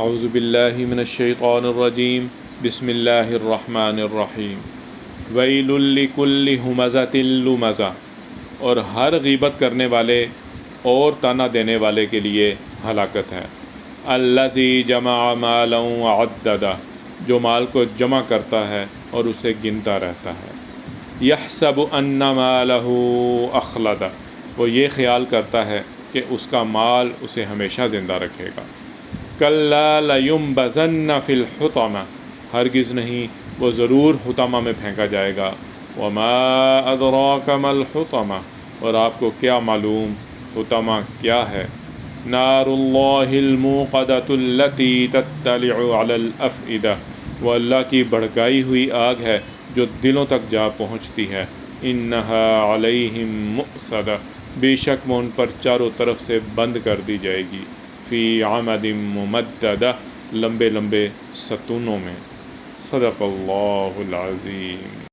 اعوذ باللہ من الشیطان الرجیم بسم اللہ الرحمن الرحیم ویل لکل ہمزۃ لمزہ، اور ہر غیبت کرنے والے اور تانا دینے والے کے لیے ہلاکت ہے۔ الذی جمع مالا وعددہ، جو مال کو جمع کرتا ہے اور اسے گنتا رہتا ہے۔ یحسب ان مالہ اخلدہ، وہ یہ خیال کرتا ہے کہ اس کا مال اسے ہمیشہ زندہ رکھے گا۔ کلا لینبذن فی الحطمہ، ہرگز نہیں، وہ ضرور حطمہ میں پھینکا جائے گا۔ وما ادراک ما الحطمہ، اور آپ کو کیا معلوم حطمہ کیا ہے؟ نار اللہ الموقدۃ التی تطلع علی الافئدہ، وہ اللہ کی بھڑکائی ہوئی آگ ہے جو دلوں تک جا پہنچتی ہے۔ انہا علیہم مؤصدہ، بے شک وہ ان پر چاروں طرف سے بند کر دی جائے گی۔ فی عمد ممددہ، لمبے لمبے ستونوں میں۔ صدق اللہ العظیم۔